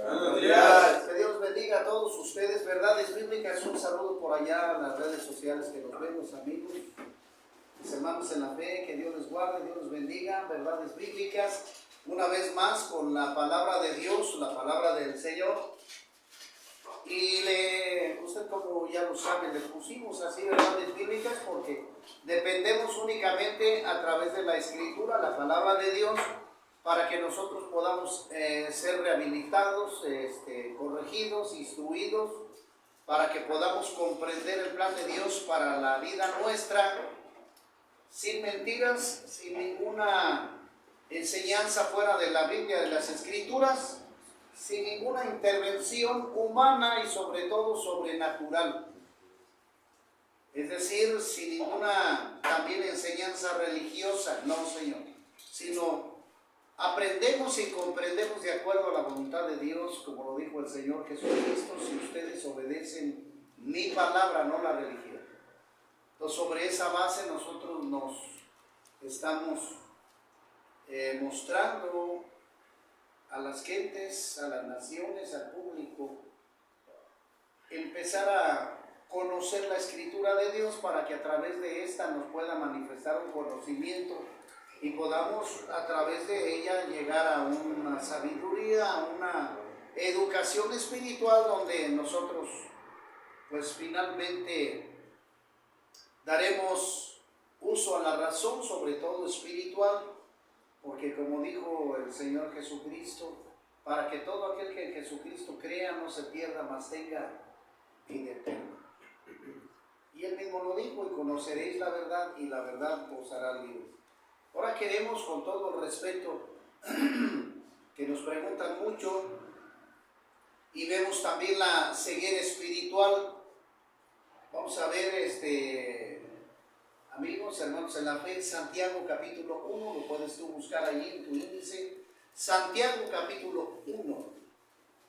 Buenos días. Que Dios bendiga a todos ustedes. Verdades bíblicas, un saludo por allá en las redes sociales que nos ven, los amigos, mis hermanos en la fe, que Dios les guarde, Dios les bendiga. Verdades bíblicas, una vez más con la palabra de Dios, la palabra del Señor. Y usted como ya lo sabe, le pusimos así verdades bíblicas porque dependemos únicamente a través de la Escritura, la palabra de Dios, para que nosotros podamos ser rehabilitados, corregidos, instruidos, para que podamos comprender el plan de Dios para la vida nuestra, sin mentiras, sin ninguna enseñanza fuera de la Biblia, de las Escrituras, sin ninguna intervención humana y sobre todo sobrenatural. Es decir, sin ninguna también enseñanza religiosa, no, Señor, sino aprendemos y comprendemos de acuerdo a la voluntad de Dios, como lo dijo el Señor Jesucristo, si ustedes obedecen mi palabra, no la religión. Entonces, sobre esa base nosotros nos estamos mostrando a las gentes, a las naciones, al público, empezar a conocer la Escritura de Dios para que a través de esta nos pueda manifestar un conocimiento y podamos a través de ella llegar a una sabiduría, a una educación espiritual donde nosotros pues finalmente daremos uso a la razón, sobre todo espiritual, porque como dijo el Señor Jesucristo, para que todo aquel que en Jesucristo crea no se pierda, mas tenga vida eterna. Y Él mismo lo dijo, y conoceréis la verdad, y la verdad os hará libres. Ahora queremos, con todo el respeto, que nos preguntan mucho, y vemos también la ceguera espiritual. Vamos a ver, amigos, hermanos en la fe, Santiago capítulo 1, lo puedes tú buscar allí en tu índice, Santiago capítulo 1.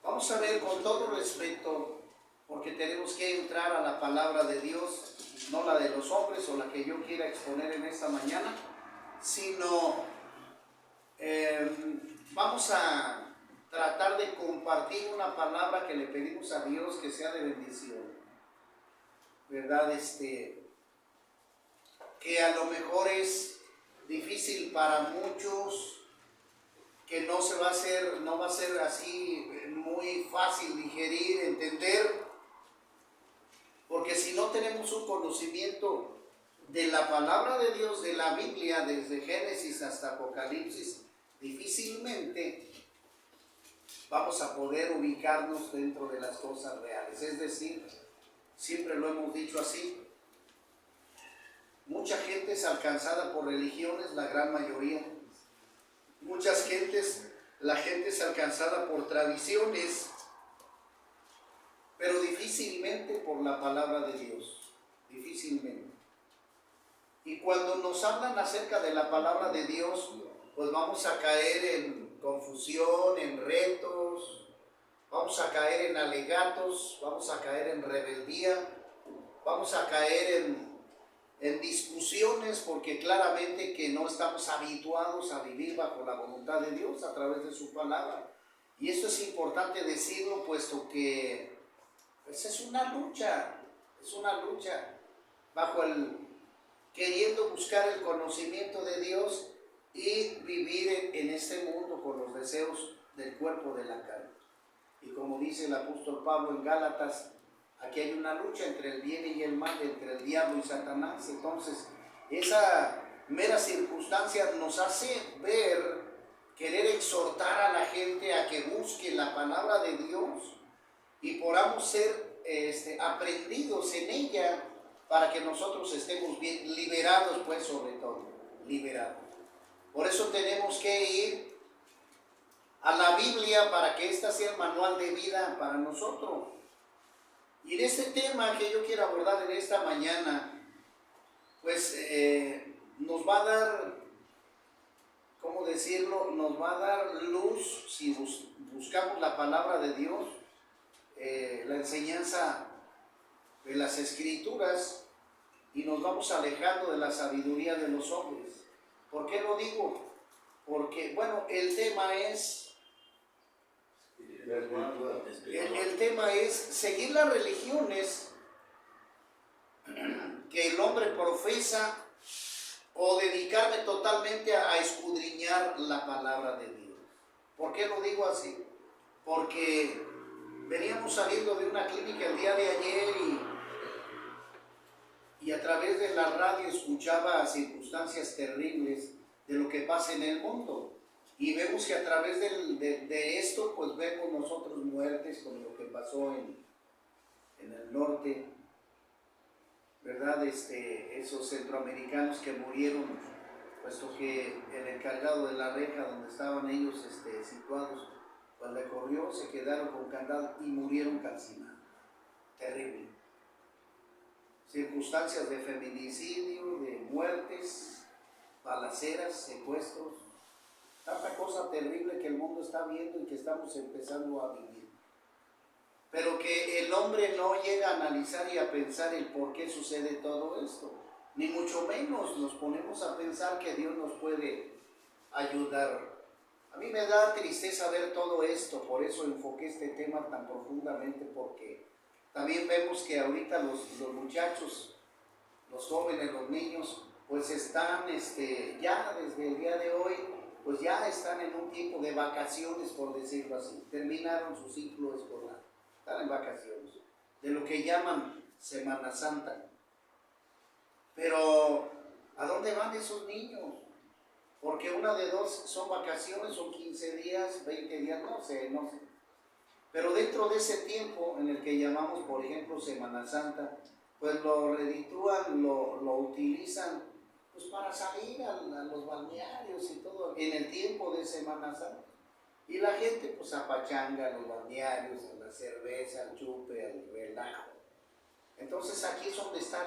Vamos a ver con todo respeto, porque tenemos que entrar a la palabra de Dios, no la de los hombres o la que yo quiera exponer en esta mañana, sino vamos a tratar de compartir una palabra que le pedimos a Dios que sea de bendición, ¿verdad? Que a lo mejor es difícil para muchos, que no va a ser así muy fácil digerir, entender, porque si no tenemos un conocimiento de la palabra de Dios, de la Biblia, desde Génesis hasta Apocalipsis, difícilmente vamos a poder ubicarnos dentro de las cosas reales. Es decir, siempre lo hemos dicho así, mucha gente es alcanzada por religiones, la gran mayoría. La gente es alcanzada por tradiciones, pero difícilmente por la palabra de Dios, difícilmente. Y cuando nos hablan acerca de la palabra de Dios, pues vamos a caer en confusión, en retos, vamos a caer en alegatos, vamos a caer en rebeldía, vamos a caer en discusiones, porque claramente que no estamos habituados a vivir bajo la voluntad de Dios a través de su palabra. Y esto es importante decirlo, puesto que pues es una lucha bajo queriendo buscar el conocimiento de Dios y vivir en este mundo con los deseos del cuerpo de la carne. Y como dice el apóstol Pablo en Gálatas, aquí hay una lucha entre el bien y el mal, entre el diablo y Satanás. Entonces, esa mera circunstancia nos hace querer exhortar a la gente a que busque la palabra de Dios y podamos ser aprendidos en ella, para que nosotros estemos bien liberados, pues sobre todo, liberados. Por eso tenemos que ir a la Biblia para que ésta sea el manual de vida para nosotros. Y en este tema que yo quiero abordar en esta mañana, pues nos va a dar, ¿cómo decirlo? Nos va a dar luz si buscamos la palabra de Dios, la enseñanza de las Escrituras, y nos vamos alejando de la sabiduría de los hombres. ¿Por qué lo digo? Porque, bueno, el tema es El tema es seguir las religiones que el hombre profesa o dedicarme totalmente a escudriñar la palabra de Dios. ¿Por qué lo digo así? Porque veníamos saliendo de una clínica el día de ayer y a través de la radio escuchaba circunstancias terribles de lo que pasa en el mundo. Y vemos que a través de esto, pues vemos nosotros muertes con lo que pasó en el norte, ¿verdad? Esos centroamericanos que murieron, puesto que el encargado de la reja donde estaban ellos situados, pues le corrió, se quedaron con candado y murieron calcinados. Terrible. Circunstancias de feminicidio, de muertes, balaceras, secuestros, tanta cosa terrible que el mundo está viendo y que estamos empezando a vivir. Pero que el hombre no llega a analizar y a pensar el por qué sucede todo esto. Ni mucho menos nos ponemos a pensar que Dios nos puede ayudar. A mí me da tristeza ver todo esto, por eso enfoqué este tema tan profundamente, porque también vemos que ahorita los muchachos, los jóvenes, los niños, pues están ya desde el día de hoy, pues ya están en un tiempo de vacaciones, por decirlo así. Terminaron su ciclo escolar, están en vacaciones, de lo que llaman Semana Santa. Pero, ¿a dónde van esos niños? Porque una de dos son vacaciones, son 15 días, 20 días, no sé. Pero dentro de ese tiempo en el que llamamos, por ejemplo, Semana Santa, pues lo reditúan, lo utilizan pues para salir a los balnearios y todo, en el tiempo de Semana Santa. Y la gente pues apachanga a los balnearios, a la cerveza, al chupe, al relajo. Entonces aquí es donde está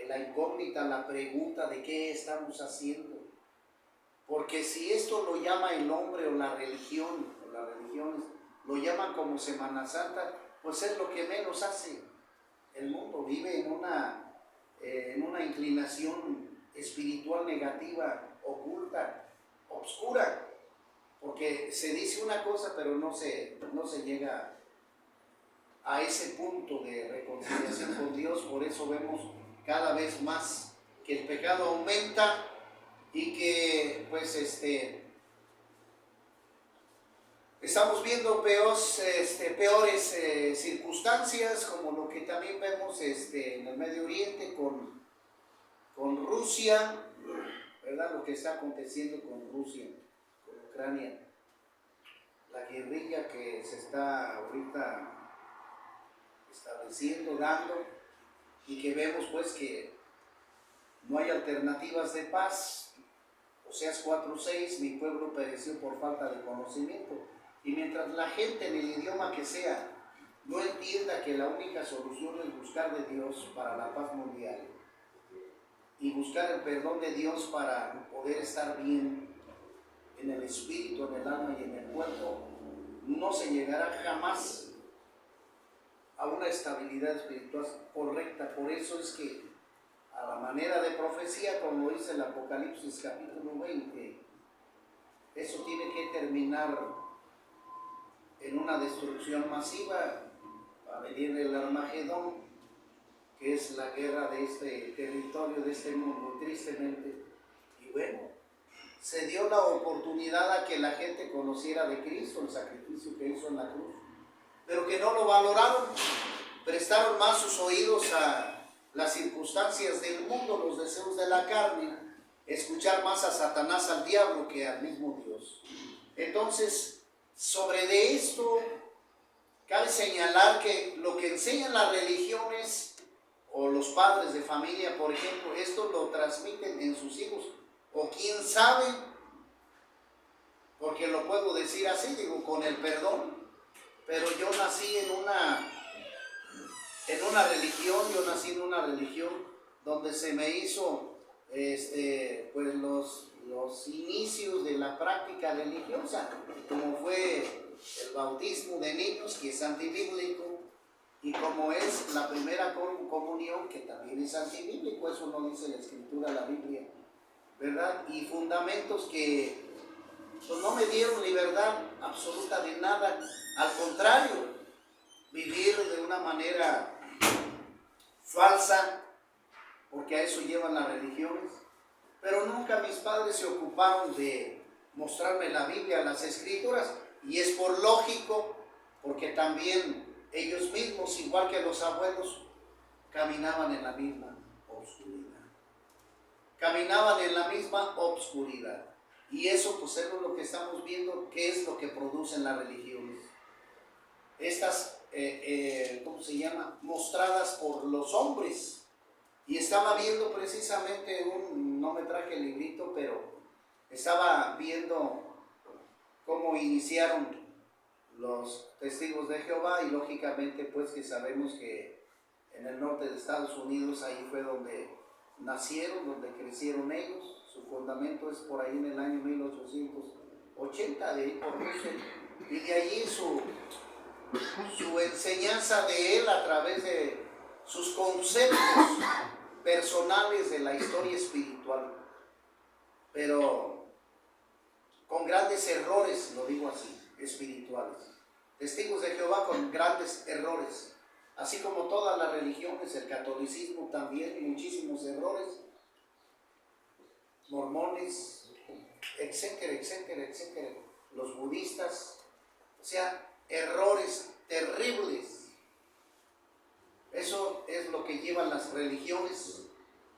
la incógnita, la pregunta de qué estamos haciendo. Porque si esto lo llama el hombre o la religión, o las religiones lo llaman como Semana Santa, pues es lo que menos hace. El mundo vive en una inclinación espiritual negativa, oculta, obscura, porque se dice una cosa pero no se llega a ese punto de reconciliación con Dios. Por eso vemos cada vez más que el pecado aumenta y que pues estamos viendo peores circunstancias, como lo que también vemos en el Medio Oriente con Rusia, ¿verdad? Lo que está aconteciendo con Rusia, con Ucrania, la guerrilla que se está ahorita estableciendo, dando, y que vemos pues que no hay alternativas de paz. Oseas 4:6, mi pueblo pereció por falta de conocimiento. Y mientras la gente en el idioma que sea no entienda que la única solución es buscar de Dios para la paz mundial y buscar el perdón de Dios para poder estar bien en el espíritu, en el alma y en el cuerpo, no se llegará jamás a una estabilidad espiritual correcta. Por eso es que a la manera de profecía, como dice el Apocalipsis capítulo 20, eso tiene que terminar en una destrucción masiva. Va a venir el Armagedón, que es la guerra de este territorio, de este mundo, tristemente. Y bueno, se dio la oportunidad a que la gente conociera de Cristo, el sacrificio que hizo en la cruz, pero que no lo valoraron, prestaron más sus oídos a las circunstancias del mundo, los deseos de la carne, escuchar más a Satanás, al diablo, que al mismo Dios. Entonces, sobre de esto, cabe señalar que lo que enseñan las religiones o los padres de familia, por ejemplo, esto lo transmiten en sus hijos, o quién sabe, porque lo puedo decir así, digo, con el perdón, pero yo nací en una religión donde se me hizo pues los inicios de la práctica religiosa, como fue el bautismo de niños, que es antibíblico, y como es la primera comunión, que también es antibíblico. Eso no dice la Escritura, la Biblia, ¿verdad? Y fundamentos que pues no me dieron libertad absoluta de nada. Al contrario, vivir de una manera falsa, porque a eso llevan las religiones. Pero nunca mis padres se ocuparon de mostrarme la Biblia, las Escrituras, y es por lógico, porque también ellos mismos, igual que los abuelos, caminaban en la misma oscuridad. Caminaban en la misma oscuridad. Y eso pues es lo que estamos viendo, qué es lo que producen las religiones. Estas, ¿cómo se llama? Mostradas por los hombres. Y estaba viendo precisamente no me traje el librito, pero estaba viendo cómo iniciaron los testigos de Jehová, y lógicamente pues que sabemos que en el norte de Estados Unidos ahí fue donde nacieron, donde crecieron ellos. Su fundamento es por ahí en el año 1880, de ahí por Russell, y de allí su enseñanza de él a través de sus conceptos personales de la historia espiritual, pero con grandes errores, lo digo así, espirituales. Testigos de Jehová con grandes errores, así como todas las religiones, el catolicismo también, muchísimos errores, mormones, etcétera, etcétera, etcétera, los budistas, o sea, errores terribles. Eso es lo que llevan las religiones,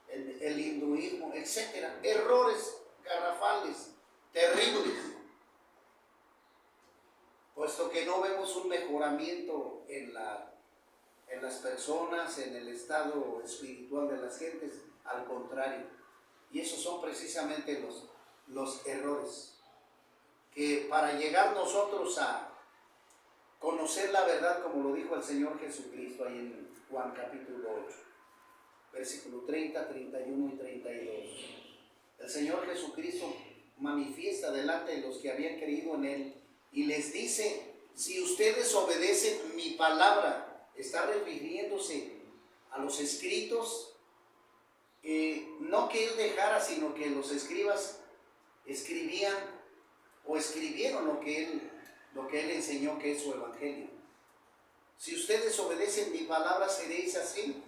el hinduismo, etcétera. Errores garrafales, terribles. Puesto que no vemos un mejoramiento en las personas, en el estado espiritual de las gentes, al contrario. Y esos son precisamente los errores. Que para llegar nosotros a conocer la verdad, como lo dijo el Señor Jesucristo ahí en Juan capítulo 8, versículo 30, 31 y 32. El Señor Jesucristo manifiesta delante de los que habían creído en Él y les dice: si ustedes obedecen mi palabra, está refiriéndose a los escritos, no que Él dejara, sino que los escribas escribían o escribieron lo que Él enseñó, que es su evangelio. Si ustedes obedecen mi palabra, seréis así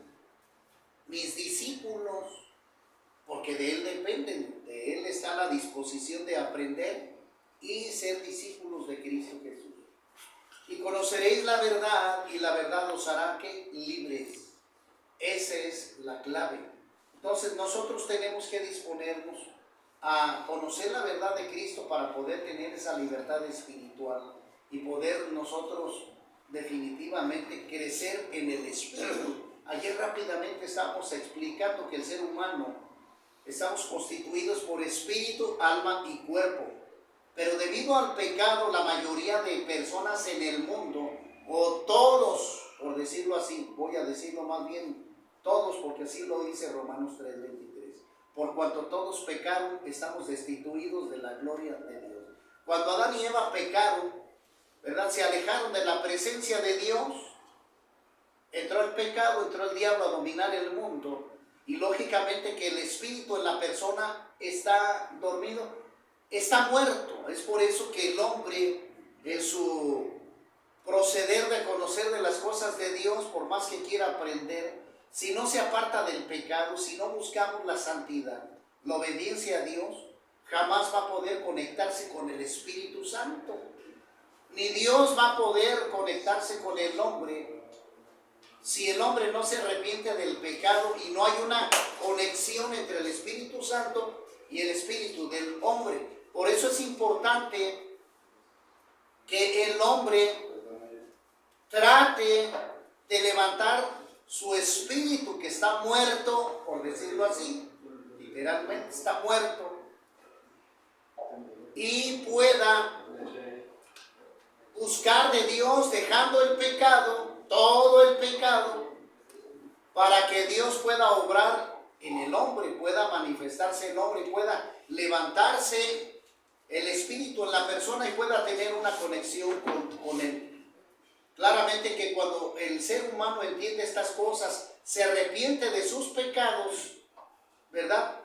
mis discípulos, porque de Él dependen, de Él está la disposición de aprender y ser discípulos de Cristo Jesús. Y conoceréis la verdad, y la verdad os hará que libres. Esa es la clave. Entonces nosotros tenemos que disponernos a conocer la verdad de Cristo para poder tener esa libertad espiritual y poder nosotros definitivamente crecer en el espíritu. Ayer rápidamente estábamos explicando que el ser humano estamos constituidos por espíritu, alma y cuerpo, pero debido al pecado la mayoría de personas en el mundo, o todos, por decirlo así, voy a decirlo más bien todos, porque así lo dice Romanos 3:23, por cuanto todos pecaron, estamos destituidos de la gloria de Dios. Cuando Adán y Eva pecaron, ¿verdad?, se alejaron de la presencia de Dios, entró el pecado, entró el diablo a dominar el mundo, y lógicamente que el espíritu en la persona está dormido, está muerto. Es por eso que el hombre, en su proceder de conocer de las cosas de Dios, por más que quiera aprender, si no se aparta del pecado, si no buscamos la santidad, la obediencia a Dios, jamás va a poder conectarse con el Espíritu Santo. Ni Dios va a poder conectarse con el hombre si el hombre no se arrepiente del pecado y no hay una conexión entre el Espíritu Santo y el espíritu del hombre. Por eso es importante que el hombre trate de levantar su espíritu que está muerto, por decirlo así, literalmente está muerto, y pueda buscar de Dios, dejando el pecado, todo el pecado, para que Dios pueda obrar en el hombre, pueda manifestarse el hombre, pueda levantarse el espíritu en la persona y pueda tener una conexión con él. Claramente que cuando el ser humano entiende estas cosas, se arrepiente de sus pecados, ¿verdad?,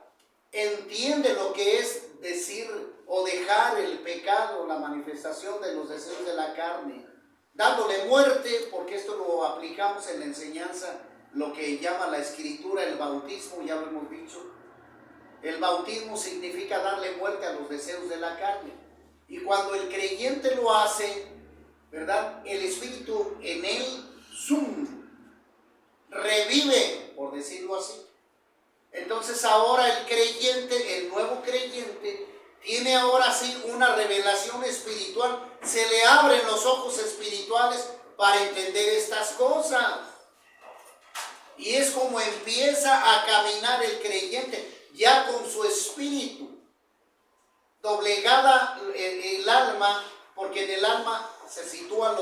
entiende lo que es decir o dejar el pecado, la manifestación de los deseos de la carne, dándole muerte, porque esto lo aplicamos en la enseñanza, lo que llama la escritura el bautismo, ya lo hemos dicho. El bautismo significa darle muerte a los deseos de la carne. Y cuando el creyente lo hace, ¿verdad? El Espíritu en él revive, por decirlo así. Entonces ahora el creyente, el nuevo creyente, tiene ahora sí una revelación espiritual. Se le abren los ojos espirituales para entender estas cosas. Y es como empieza a caminar el creyente, ya con su espíritu, doblegada el alma, porque en el alma se sitúan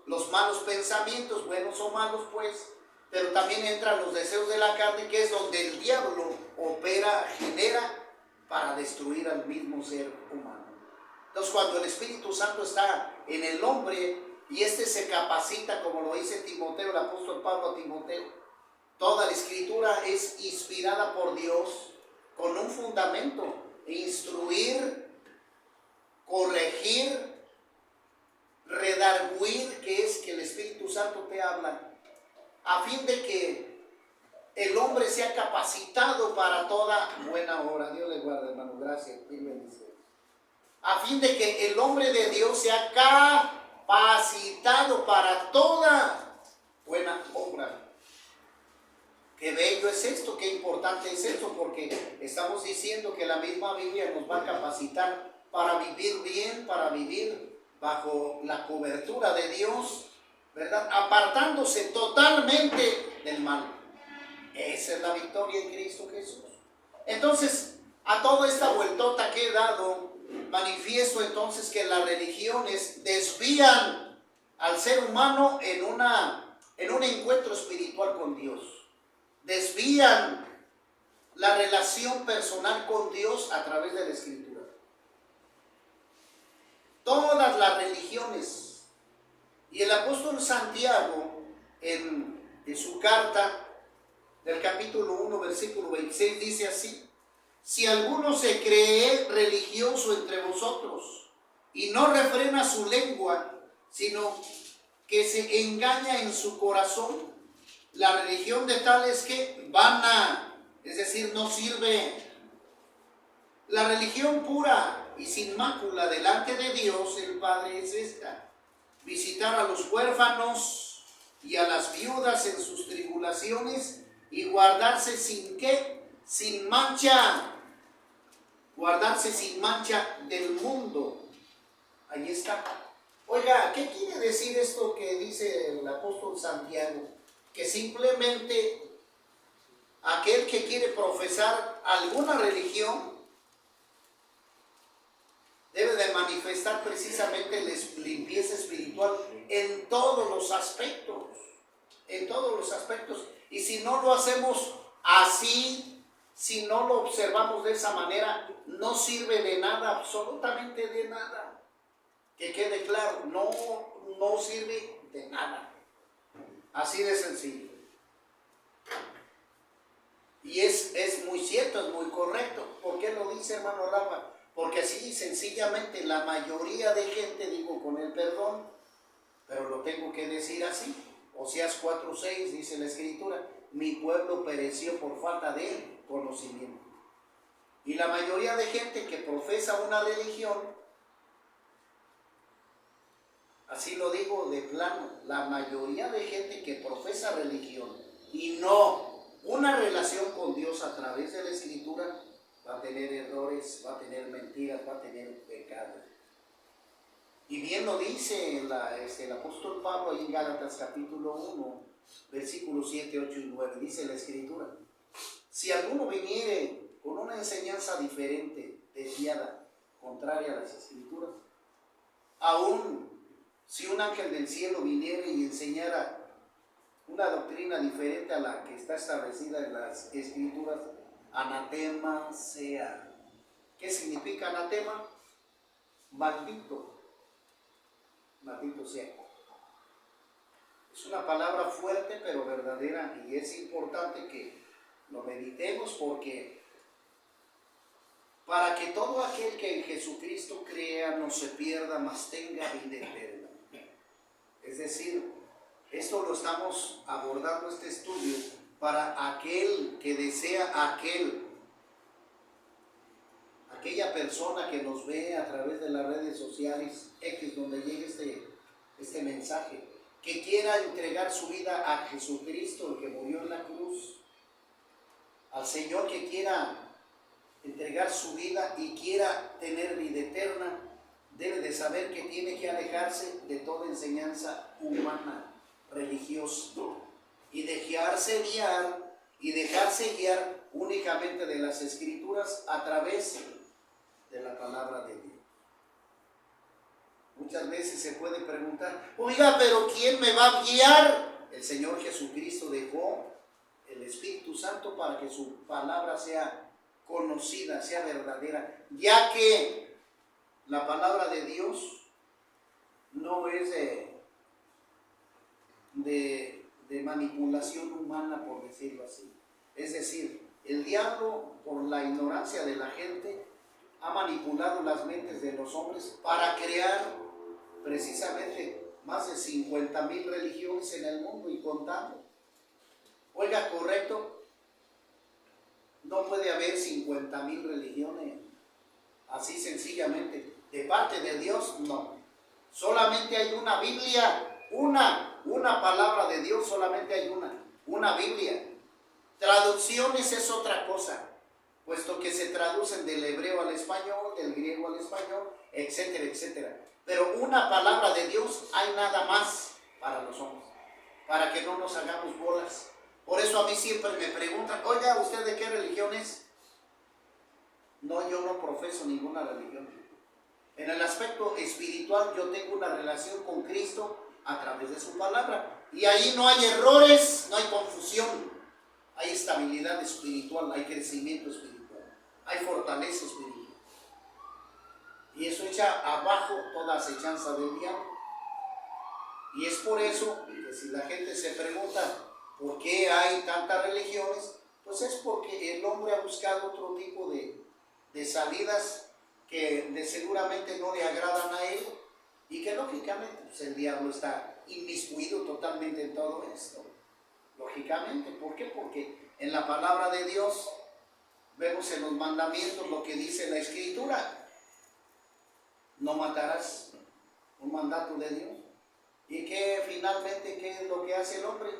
los malos pensamientos, buenos o malos pues, pero también entran los deseos de la carne, que es donde el diablo opera, genera para destruir al mismo ser humano. Entonces cuando el Espíritu Santo está en el hombre y éste se capacita, como lo dice Timoteo, el apóstol Pablo a Timoteo, toda la escritura es inspirada por Dios con un fundamento: instruir, corregir, redarguir, que es que el Espíritu Santo te habla, a fin de que el hombre sea capacitado para toda buena obra. Dios le guarde, hermano, gracias y bendiciones. A fin de que el hombre de Dios sea capacitado para toda buena obra. Qué bello es esto, qué importante es esto, porque estamos diciendo que la misma Biblia nos va a capacitar para vivir bien, para vivir bajo la cobertura de Dios, ¿verdad? Apartándose totalmente del mal. Esa es la victoria en Cristo Jesús. Entonces, a toda esta vueltota que he dado, manifiesto entonces que las religiones desvían al ser humano en un encuentro espiritual con Dios. Desvían la relación personal con Dios a través de la Escritura. Todas las religiones. Y el apóstol Santiago, en su carta del capítulo 1, versículo 26, dice así: si alguno se cree religioso entre vosotros y no refrena su lengua, sino que se engaña en su corazón, la religión de tal es que vana, es decir, no sirve. La religión pura y sin mácula delante de Dios el Padre es esta: visitar a los huérfanos y a las viudas en sus tribulaciones y guardarse sin mancha, guardarse sin mancha del mundo. Ahí está. Oiga, ¿qué quiere decir esto que dice el apóstol Santiago? Que simplemente aquel que quiere profesar alguna religión debe de manifestar precisamente la limpieza espiritual en todos los aspectos, en todos los aspectos. Y si no lo hacemos así, si no lo observamos de esa manera, no sirve de nada, absolutamente de nada. Que quede claro, no sirve de nada. Así de sencillo. Y es muy cierto, es muy correcto. ¿Por qué lo dice, hermano Rafa? Porque así sencillamente la mayoría de gente, digo con el perdón, pero lo tengo que decir así. Oseas 4:6 dice la Escritura: mi pueblo pereció por falta de conocimiento. Y la mayoría de gente que profesa una religión, así lo digo de plano, la mayoría de gente que profesa religión y no una relación con Dios a través de la Escritura, va a tener errores, va a tener mentiras, va a tener pecado. Y bien lo dice el apóstol Pablo ahí en Gálatas capítulo 1, versículos 7, 8 y 9. Dice la Escritura: si alguno viniere con una enseñanza diferente, desviada, contraria a las Escrituras, aún si un ángel del cielo viniere y enseñara una doctrina diferente a la que está establecida en las Escrituras, anatema sea. ¿Qué significa anatema? Maldito. Maldito sea. Es una palabra fuerte pero verdadera, y es importante que lo meditemos, porque para que todo aquel que en Jesucristo crea no se pierda, mas tenga vida eterna. Es decir, esto lo estamos abordando, este estudio, para aquel que desea, aquella persona que nos ve a través de las redes sociales X, donde llegue este mensaje, que quiera entregar su vida a Jesucristo, el que murió en la cruz, al Señor, que quiera entregar su vida y quiera tener vida eterna, debe de saber que tiene que alejarse de toda enseñanza humana, religiosa, y dejarse guiar únicamente de las Escrituras a través de la palabra de Dios. Muchas veces se puede preguntar, oiga, pero ¿quién me va a guiar? El Señor Jesucristo dejó el Espíritu Santo para que su palabra sea conocida, sea verdadera, ya que la palabra de Dios no es de manipulación humana, por decirlo así. Es decir, el diablo, por la ignorancia de la gente, ha manipulado las mentes de los hombres para crear precisamente más de 50,000 religiones en el mundo y contando. Oiga, correcto, no puede haber 50,000 religiones así sencillamente. De parte de Dios, no. Solamente hay una Biblia, una palabra de Dios, solamente hay una Biblia. Traducciones es otra cosa, puesto que se traducen del hebreo al español, del griego al español, etcétera, etcétera. Pero una palabra de Dios hay nada más para los hombres, para que no nos hagamos bolas. Por eso a mí siempre me preguntan, oiga, ¿usted de qué religión es? No, yo no profeso ninguna religión. En el aspecto espiritual yo tengo una relación con Cristo a través de su palabra. Y ahí no hay errores, no hay confusión. Hay estabilidad espiritual, hay crecimiento espiritual, hay fortaleza espiritual. Y eso echa abajo toda acechanza del diablo. Y es por eso que si la gente se pregunta por qué hay tantas religiones, pues es porque el hombre ha buscado otro tipo de salidas que seguramente no le agradan a él, y que lógicamente pues el diablo está inmiscuido totalmente en todo esto. Lógicamente, ¿por qué? Porque en la palabra de Dios vemos en los mandamientos lo que dice la Escritura. No matarás, un mandato de Dios. ¿Y qué finalmente qué es lo que hace el hombre?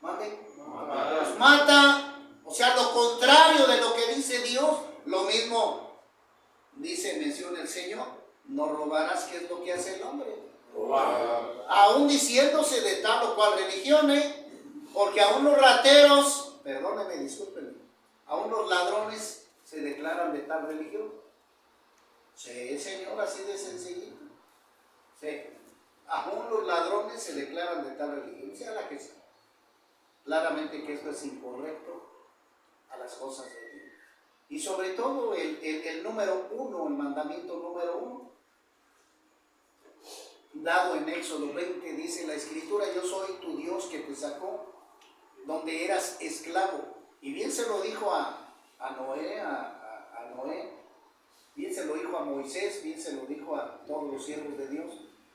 ¿Mate? Pues mata, o sea, lo contrario de lo que dice Dios. Lo mismo menciona el Señor, no robarás, ¿qué es lo que hace el hombre? Aún diciéndose de tal o cual religión, porque aún los rateros, perdónenme, discúlpenme, aún los ladrones se declaran de tal religión. Sí, Señor, así de sencillito. Sí, aún los ladrones se declaran de tal religión, sea la que sea. Claramente que esto es incorrecto a las cosas de Dios. Y sobre todo el número 1, el mandamiento número 1, dado en Éxodo 20, dice la Escritura, yo soy tu Dios que te sacó donde eras esclavo. Y bien se lo dijo a Noé, bien se lo dijo a Moisés, bien se lo dijo a todos los siervos de Dios,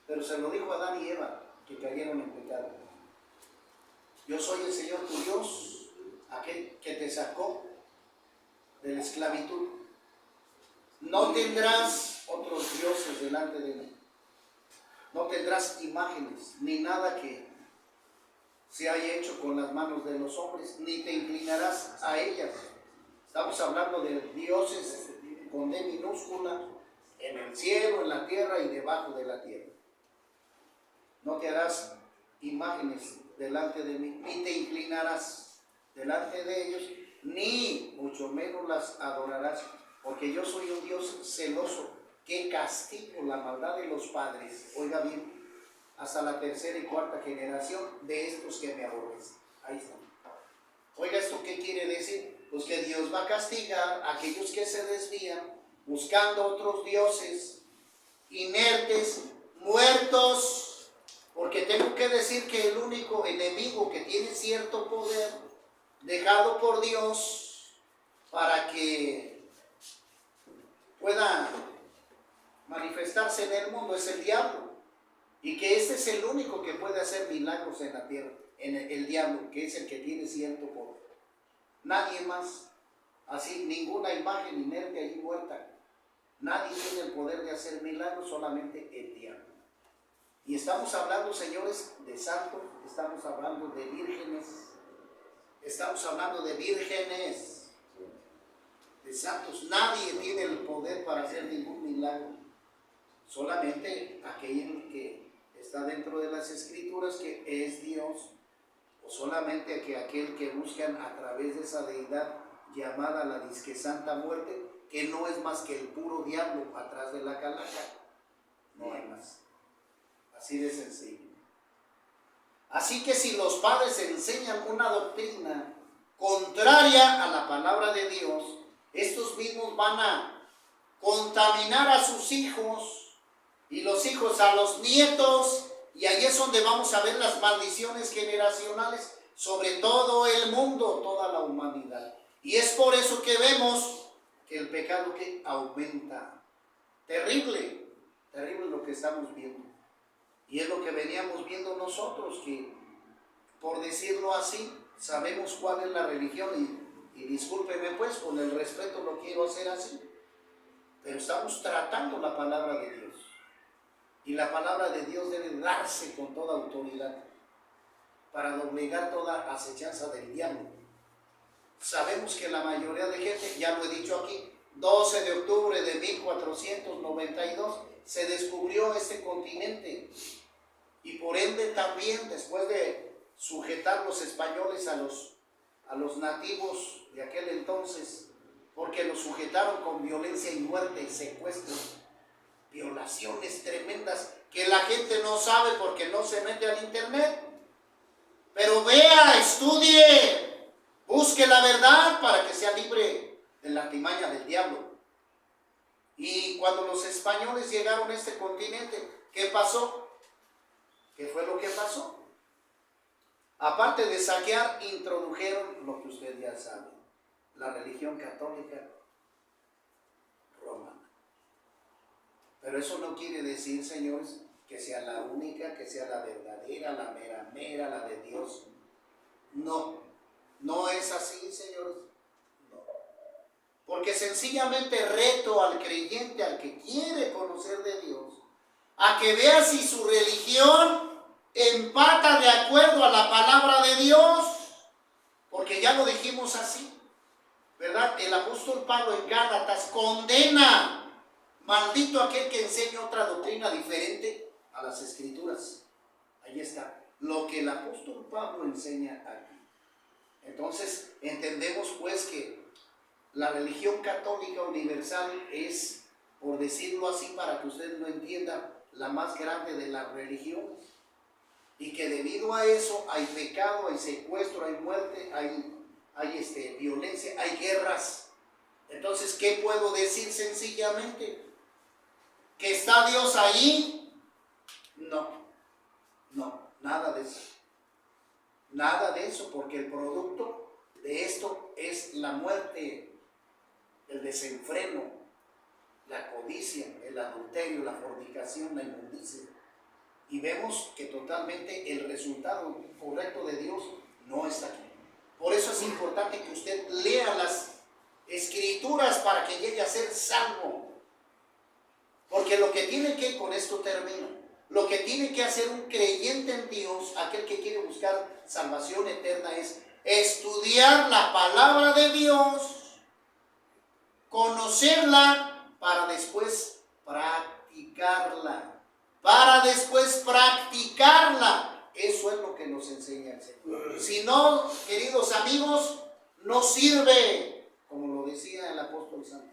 pero se lo dijo a Adán y Eva, que cayeron en pecado. Yo soy el Señor tu Dios, aquel que te sacó de la esclavitud. No tendrás otros dioses delante de mí. No tendrás imágenes, ni nada que se haya hecho con las manos de los hombres, ni te inclinarás a ellas. Estamos hablando de dioses con D minúscula, en el cielo, en la tierra y debajo de la tierra. No te harás imágenes delante de mí, ni te inclinarás delante de ellos, ni mucho menos las adorarás, porque yo soy un Dios celoso, que castigo la maldad de los padres, oiga bien, hasta la tercera y cuarta generación de estos que me aborrecen. Ahí está. Oiga, ¿esto qué quiere decir? Pues que Dios va a castigar a aquellos que se desvían buscando otros dioses inertes, muertos, porque tengo que decir que el único enemigo que tiene cierto poder dejado por Dios para que pueda manifestarse en el mundo es el diablo, y que este es el único que puede hacer milagros en la tierra, en el diablo, que es el que tiene cierto poder. Nadie más, así ninguna imagen inerte allí muerta, nadie tiene el poder de hacer milagros, solamente el diablo. Y estamos hablando, señores, de santos, estamos hablando de vírgenes, estamos hablando de vírgenes, de santos. Nadie tiene el poder para hacer ningún milagro, solamente aquel que está dentro de las Escrituras, que es Dios, o solamente aquel que buscan a través de esa deidad llamada la disque Santa Muerte, que no es más que el puro diablo atrás de la calaca. No hay más. Así de sencillo. Así que si los padres enseñan una doctrina contraria a la palabra de Dios, estos mismos van a contaminar a sus hijos y los hijos a los nietos, y ahí es donde vamos a ver las maldiciones generacionales sobre todo el mundo, toda la humanidad. Y es por eso que vemos que el pecado que aumenta. Terrible, terrible lo que estamos viendo. Y es lo que veníamos viendo nosotros, que por decirlo así, sabemos cuál es la religión, y discúlpeme pues, con el respeto lo quiero hacer así, pero estamos tratando la palabra de Dios. Y la palabra de Dios debe darse con toda autoridad para doblegar toda acechanza del diablo. Sabemos que la mayoría de gente, ya lo he dicho aquí, 12 de octubre de 1492 se descubrió este continente, y por ende también, después de sujetar los españoles a los nativos de aquel entonces, porque los sujetaron con violencia y muerte y secuestro, violaciones tremendas que la gente no sabe porque no se mete al internet. Pero vea, estudie, busque la verdad para que sea libre de la artimaña del diablo. Y cuando los españoles llegaron a este continente, ¿qué pasó? ¿Qué fue lo que pasó? Aparte de saquear, introdujeron lo que usted ya sabe, la religión católica romana. Pero eso no quiere decir, señores, que sea la única, que sea la verdadera, la mera mera, la de Dios. No, no es así, señores. No. Porque sencillamente reto al creyente, al que quiere conocer de Dios, a que vea si su religión empata de acuerdo a la palabra de Dios. Porque ya lo dijimos así, ¿verdad? El apóstol Pablo en Gálatas condena: maldito aquel que enseña otra doctrina diferente a las Escrituras. Ahí está, lo que el apóstol Pablo enseña aquí. Entonces, entendemos pues que la religión católica universal es, por decirlo así, para que usted lo entienda, la más grande de las religiones. Y que debido a eso hay pecado, hay secuestro, hay muerte, hay violencia, hay guerras. Entonces, ¿qué puedo decir sencillamente? ¿Que está Dios allí? No, nada de eso. Nada de eso, porque el producto de esto es la muerte, el desenfreno, la codicia, el adulterio, la fornicación, la inmundicia. Y vemos que totalmente el resultado correcto de Dios no está aquí. Por eso es importante que usted lea las Escrituras para que llegue a ser salvo. Porque lo que tiene que, con esto termino, lo que tiene que hacer un creyente en Dios, aquel que quiere buscar salvación eterna, es estudiar la palabra de Dios, conocerla para después practicarla. Eso es lo que nos enseña el Señor. Si no, queridos amigos, no sirve, como lo decía el apóstol Santiago.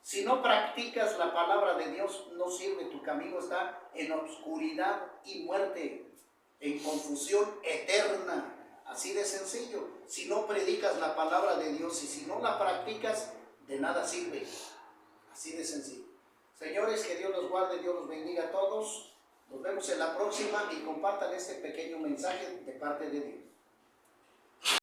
Si no practicas la palabra de Dios, no sirve. Tu camino está en oscuridad y muerte, en confusión eterna. Así de sencillo. Si no predicas la palabra de Dios y si no la practicas, de nada sirve. Así de sencillo. Señores, que Dios los guarde, Dios los bendiga a todos. Nos vemos en la próxima y compartan este pequeño mensaje de parte de Dios.